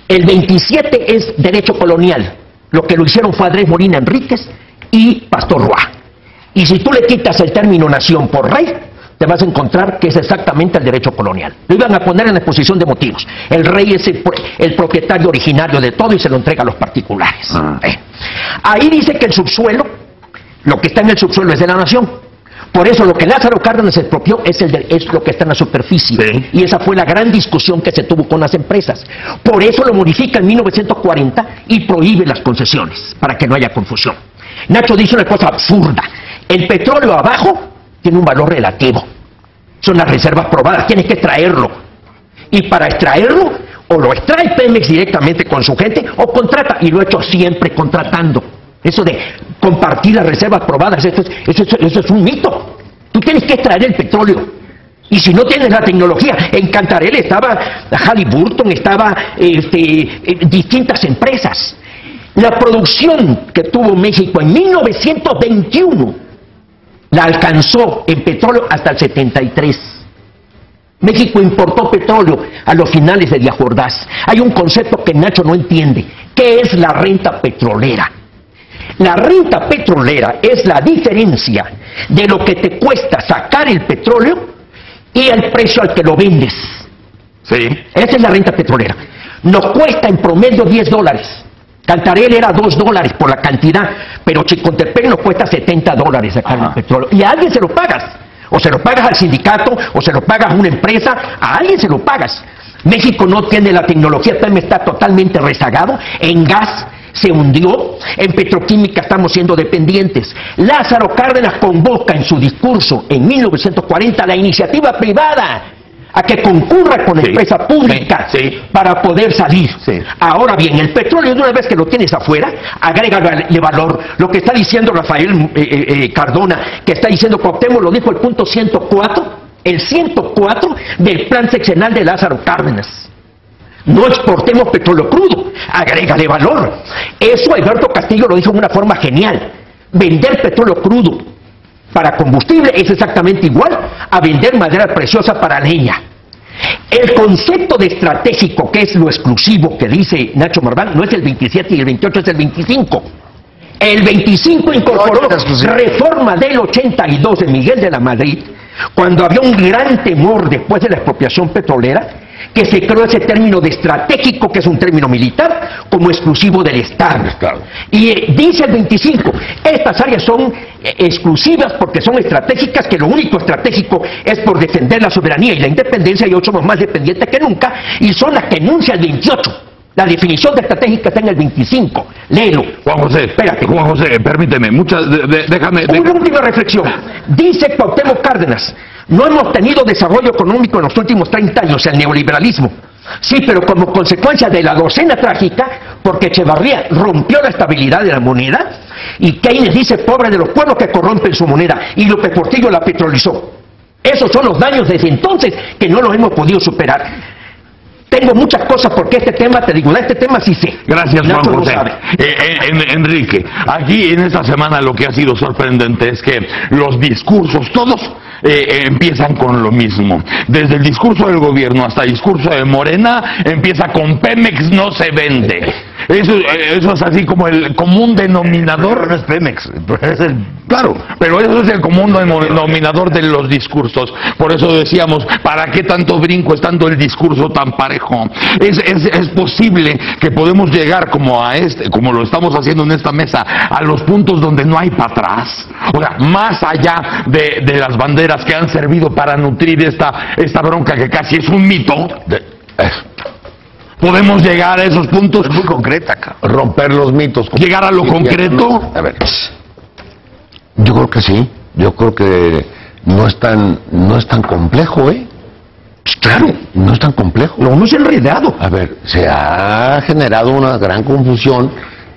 El 27 es derecho colonial. Lo que lo hicieron fue Andrés Molina Enríquez y Pastor Roa. Y si tú le quitas el término nación por rey, te vas a encontrar que es exactamente el derecho colonial. Lo iban a poner en la exposición de motivos. El rey es el propietario originario de todo y se lo entrega a los particulares. Ahí dice que el subsuelo, lo que está en el subsuelo es de la nación. Por eso lo que Lázaro Cárdenas expropió es lo que está en la superficie. Sí. Y esa fue la gran discusión que se tuvo con las empresas. Por eso lo modifica en 1940 y prohíbe las concesiones, para que no haya confusión. Nacho dice una cosa absurda. El petróleo abajo tiene un valor relativo. Son las reservas probadas, tienes que extraerlo. Y para extraerlo, o lo extrae Pemex directamente con su gente, o contrata. Y lo he hecho siempre contratando. Eso de compartir las reservas probadas, eso es un mito. Tú tienes que extraer el petróleo. Y si no tienes la tecnología, en Cantarell estaba Halliburton, estaba distintas empresas. La producción que tuvo México en 1921 la alcanzó en petróleo hasta el 73. México importó petróleo a los finales de Díaz Ordaz. Hay un concepto que Nacho no entiende. ¿Qué es la renta petrolera? La renta petrolera es la diferencia de lo que te cuesta sacar el petróleo y el precio al que lo vendes. Sí. Esa es la renta petrolera. Nos cuesta en promedio $10. Cantarell era $2 por la cantidad, pero Chicontepec nos cuesta $70 sacar el petróleo. Y a alguien se lo pagas. O se lo pagas al sindicato, o se lo pagas a una empresa, a alguien se lo pagas. México no tiene la tecnología, Pemex está totalmente rezagado. En gas se hundió, en petroquímica estamos siendo dependientes. Lázaro Cárdenas convoca en su discurso en 1940 la iniciativa privada a que concurra con empresa pública para poder salir. Ahora bien, el petróleo, de una vez que lo tienes afuera, agrégale valor. Lo que está diciendo Rafael Cardona, que está diciendo Cuauhtémoc, lo dijo el punto 104, el 104 del plan sexenal de Lázaro Cárdenas. No exportemos petróleo crudo, agrégale valor. Eso Alberto Castillo lo dijo de una forma genial. Vender petróleo crudo para combustible es exactamente igual a vender madera preciosa para leña. El concepto de estratégico, que es lo exclusivo que dice Nacho Marván, no es el 27 y el 28, es el 25. El 25 incorporó reforma del 82 de Miguel de la Madrid, cuando había un gran temor después de la expropiación petrolera, que se creó ese término de estratégico, que es un término militar, como exclusivo del Estado. Y dice el 25, estas áreas son exclusivas porque son estratégicas, que lo único estratégico es por defender la soberanía y la independencia, y hoy somos más dependientes que nunca, y son las que enuncia el 28. La definición de estratégica está en el 25. Léelo. Juan José, espérate. Juan José, permíteme, déjame... Una última reflexión. Dice Cuauhtémoc Cárdenas, no hemos tenido desarrollo económico en los últimos 30 años, el neoliberalismo. Sí, pero como consecuencia de la docena trágica, porque Echevarría rompió la estabilidad de la moneda, y Keynes dice, pobre de los pueblos que corrompen su moneda, y López Portillo la petrolizó. Esos son los daños desde entonces que no los hemos podido superar. Tengo muchas cosas porque este tema, te digo, de este tema sí sé. Gracias, Nacho Juan José. lo sabe. Enrique, aquí en esta semana lo que ha sido sorprendente es que los discursos, todos empiezan con lo mismo. Desde el discurso del gobierno hasta el discurso de Morena, empieza con Pemex no se vende. Eso es así como el común denominador. No es Pemex, es el... Claro, pero eso es el común denominador de los discursos. Por eso decíamos, ¿para qué tanto brinco estando el discurso tan parejo? Es posible que podemos llegar como lo estamos haciendo en esta mesa, a los puntos donde no hay para atrás. O sea, más allá de las banderas que han servido para nutrir esta bronca que casi es un mito. ¿Podemos llegar a esos puntos? Es muy concreta, cabrón. Romper los mitos. ¿Llegar a lo concreto? A ver, yo creo que sí. Yo creo que no es tan complejo, ¿eh? Pues claro, No es tan complejo. lo hemos enredado. A ver, se ha generado una gran confusión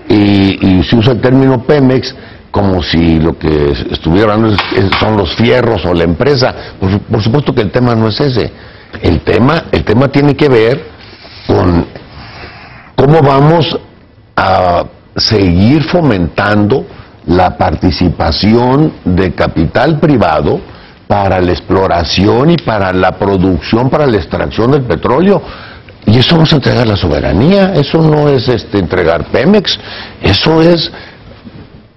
y se usa el término Pemex como si lo que estuviera hablando son los fierros o la empresa. Por supuesto que el tema no es ese. El tema tiene que ver con cómo vamos a seguir fomentando la participación de capital privado para la exploración y para la producción, para la extracción del petróleo. Y eso no es entregar la soberanía, eso no es entregar Pemex, eso es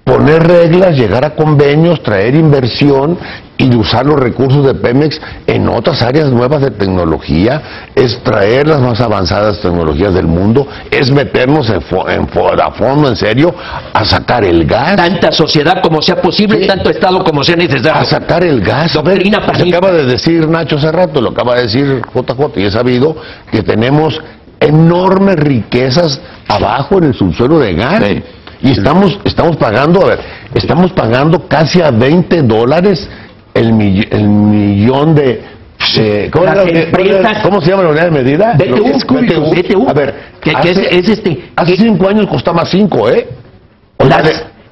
poner reglas, llegar a convenios, traer inversión y usar los recursos de Pemex en otras áreas nuevas de tecnología, es traer las más avanzadas tecnologías del mundo, es meternos a fondo, en serio, a sacar el gas. Tanta sociedad como sea posible, Sí. Tanto Estado como sea necesario. A sacar el gas. Doctrina Lo panista. acaba de decir Nacho hace rato, lo acaba de decir JJ, y es sabido que tenemos enormes riquezas abajo en el subsuelo de gas. Sí. Y estamos pagando casi a $20 el millón de ¿cómo, Las empresas- ¿Cómo se llama la unidad de medida? BTU. A ver, Que hace 5 años costaba 5, ¿eh?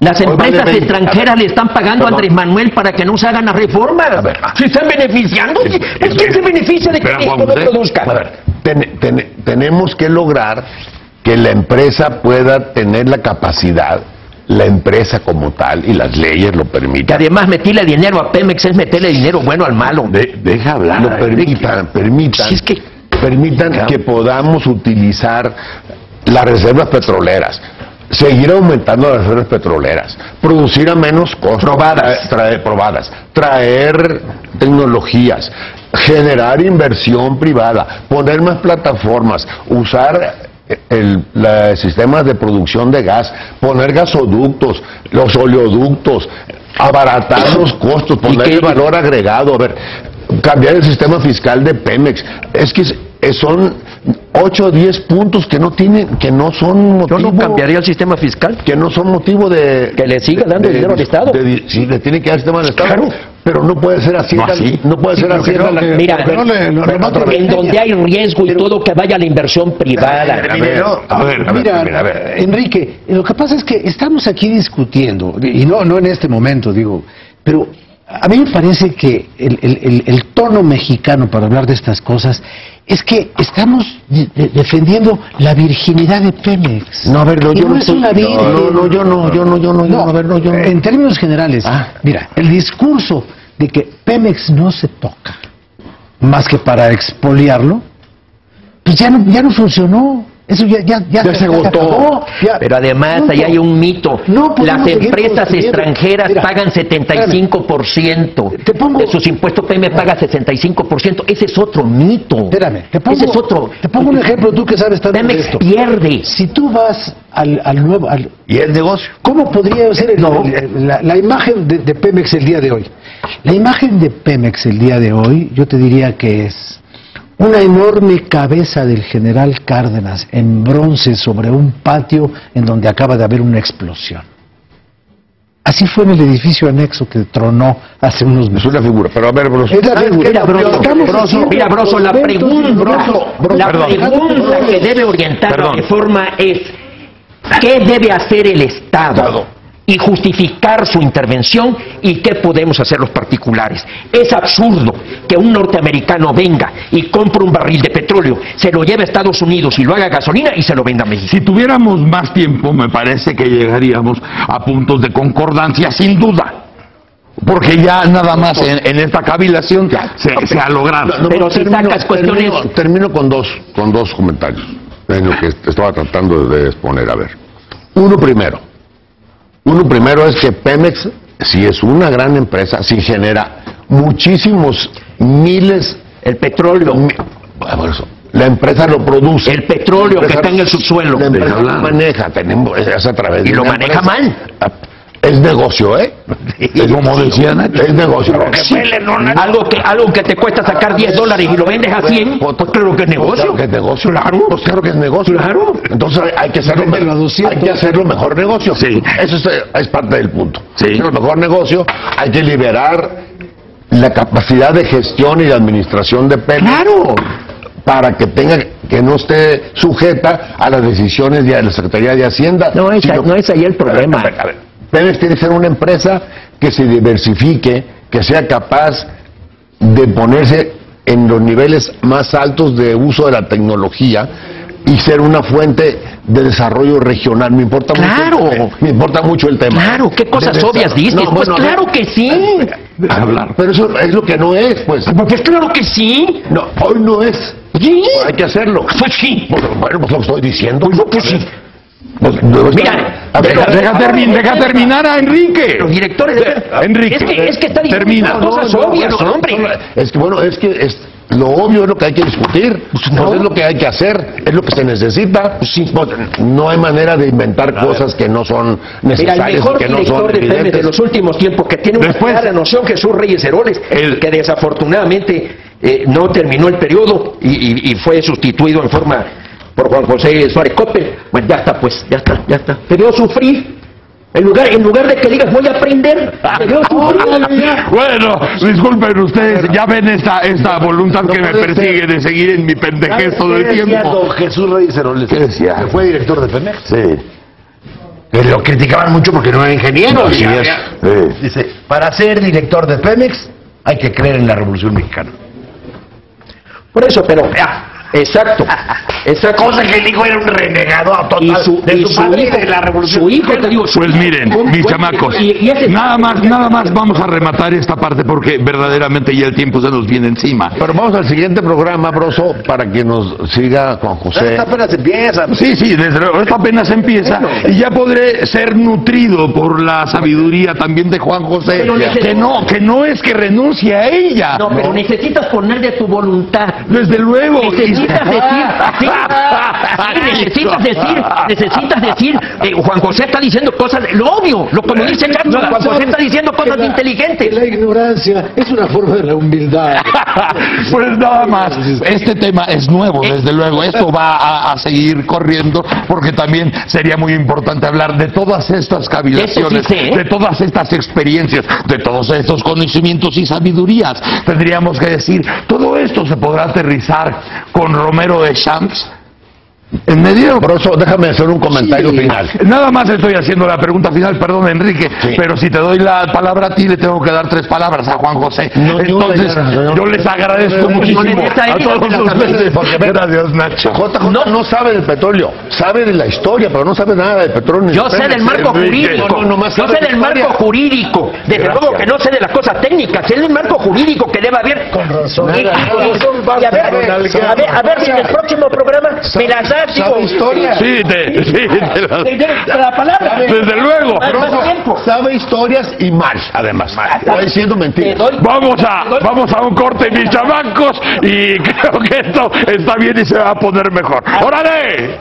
Las empresas extranjeras le están pagando a Perdón. Andrés Manuel para que no se hagan las reformas. A ver. ¿Se están beneficiando? ¿Quién se beneficia de que Espera, esto Juan no José. produzca? A ver, tenemos que lograr que la empresa pueda tener la capacidad, la empresa como tal, y las leyes lo Que permitan. además meterle dinero a Pemex es meterle dinero bueno al malo. Deja hablar. Lo permitan Si es que- que podamos utilizar las reservas petroleras, seguir aumentando las reservas petroleras, producir a menos costos, probadas, traer tecnologías, generar inversión privada, poner más plataformas, usar sistemas de producción de gas, poner gasoductos, los oleoductos, abaratar los costos, poner el valor agregado, a ver, cambiar el sistema fiscal de Pemex. Es que son 8 o 10 puntos que no son motivo. Yo no cambiaría el sistema fiscal. Que no son motivo de... Que le siga dando dinero al Estado. Sí, le tiene que dar el sistema al Estado. Claro. Pero no puede ser así. No así. No puede ser así. Mira, otra vez. en donde hay riesgo y todo, que vaya la inversión privada. A ver, Mira, Enrique, lo que pasa es que estamos aquí discutiendo, y no en este momento, digo, pero a mí me parece que el tono mexicano para hablar de estas cosas es que estamos defendiendo la virginidad de Pemex. No, a ver, Y no es una virgen. yo no. En términos generales, Ah. mira, el discurso de que Pemex no se toca más que para expoliarlo, pues ya no funcionó. Eso ya se agotó. acabó, ya. Pero además, Punto. ahí hay un mito. No podemos Las seguir empresas construyendo. extranjeras Mira, pagan 75% Te pongo- de sus impuestos. Pemex paga 65%. Ese es otro mito. Espérame, Ese es otro. te pongo un ejemplo, tú que sabes tanto de Pemex esto. pierde. Si tú vas al nuevo... Y el negocio. ¿Cómo podría ser la imagen de Pemex el día de hoy? La imagen de Pemex el día de hoy, yo te diría que es una enorme cabeza del general Cárdenas en bronce sobre un patio en donde acaba de haber una explosión. Así fue en el edificio anexo que tronó hace unos Es meses. una figura. Pero a ver, Broso. Es la figura. Mira, Broso, Estamos haciendo mira, Broso, la monumentos y pregunta que debe orientar la reforma es: ¿qué debe hacer el Estado y justificar su intervención, y qué podemos hacer los particulares? Es absurdo que un norteamericano venga y compre un barril de petróleo, se lo lleve a Estados Unidos y lo haga gasolina y se lo venda a México. Si tuviéramos más tiempo, me parece que llegaríamos a puntos de concordancia, sin duda. Porque ya nada más en esta cavilación se ha logrado. Pero si sacas cuestiones... Termino con dos comentarios en lo que estaba tratando de exponer. A ver, uno primero es que Pemex, si es una gran empresa, si genera muchísimos miles... El petróleo, La empresa lo produce. el petróleo que está en el subsuelo. La empresa lo maneja, es a través de Y lo una maneja empresa. mal. Es negocio, ¿eh? Es como decía Nacho, es negocio. Algo que te cuesta sacar $10 y lo vendes a 100, pues claro que es negocio. Claro que es negocio. Claro. Pues claro que es negocio. Claro. Entonces hay que hacerlo, Véndelo a 200. hay que hacerlo mejor negocio. Sí. Eso es parte del punto. Sí. Hacerlo mejor negocio, hay que liberar la capacidad de gestión y de administración de Pemex. Claro. Para que no esté sujeta a las decisiones de la Secretaría de Hacienda. No es ahí el problema. A ver. Pemex tiene que ser una empresa que se diversifique, que sea capaz de ponerse en los niveles más altos de uso de la tecnología y ser una fuente de desarrollo regional. Me importa mucho el tema. Claro, qué cosas obvias dices. No, pues bueno, claro que sí. Hablar. Pero eso es lo que no es, pues. Pues claro que sí. No, hoy no es. Sí. Hay que hacerlo. Pues sí. Bueno, pues lo estoy diciendo. Pues sí. Mira, a ver, Deja terminar a Enrique. Los directores Enrique, es que está diciendo termina. cosas obvias, hombre. Es que lo obvio es lo que hay que discutir, pues es lo que hay que hacer, es lo que se necesita. No hay manera de inventar cosas que no son necesarias. Mira, el mejor que no director son de Pemex de evidentes. los últimos tiempos, que tiene una clara noción, Jesús Reyes Heroles, que desafortunadamente no terminó el periodo y fue sustituido en forma por Juan José Suárez Coppel. Bueno, ya está. Te veo sufrir. En lugar de que digas voy a aprender, te veo sufrir. Bueno, disculpen ustedes, ya ven esta voluntad que me persigue de seguir en mi pendejez todo el tiempo. Don Jesús Reyes Heroles, ¿Qué decía? que fue director de Pemex. Sí. Que lo criticaban mucho porque no era ingeniero. Así Y es. Sí. dice, para ser director de Pemex hay que creer en la Revolución Mexicana. Por eso, pero exacto. Cosa que el hijo era un renegado total Y su padre hijo, de la Revolución su hijo, Mexicana. te digo, Pues miren, mis chamacos, nada más vamos a rematar esta parte porque verdaderamente ya el tiempo se nos viene encima. Pero vamos al siguiente programa, Broso, para que nos siga Juan José. Esta apenas empieza. Sí, desde luego, esto apenas empieza y ya podré ser nutrido por la sabiduría también de Juan José, que no es que renuncie a ella. No, pero necesitas poner de tu voluntad. Desde luego. Necesitas decir, Juan José está diciendo cosas, lo obvio, como dice Carlos, Juan José está diciendo cosas inteligentes. La ignorancia es una forma de la humildad. Pues nada más, este tema es nuevo, desde luego, esto va a seguir corriendo porque también sería muy importante hablar de todas estas cavilaciones, Eso sí sé, ¿eh? de todas estas experiencias, de todos estos conocimientos y sabidurías. Tendríamos que decir, todo esto se podrá aterrizar con Romero de Champs. En medio. Broso, déjame hacer un comentario final. Nada más estoy haciendo la pregunta final, perdón Enrique, pero si te doy la palabra a ti le tengo que dar 3 palabras a Juan José. Entonces, yo les agradezco muchísimo a todos ustedes. Gracias, Nacho. JJ no sabe del petróleo, sabe de la historia, pero no sabe nada del petróleo. Yo sé del marco Enrique. jurídico, nomás yo sabe sé de del historia. marco jurídico, desde luego que no sé de las cosas técnicas, sé del marco jurídico que debe haber. Con razón. Y a ver si en el próximo programa me las das, digo, historia. Sí, la palabra. desde luego. Más tiempo. Sabe historias y mal, además. Está diciendo mentiras. Vamos a un corte, mis chamacos, y creo que esto está bien y se va a poner mejor. ¡Órale!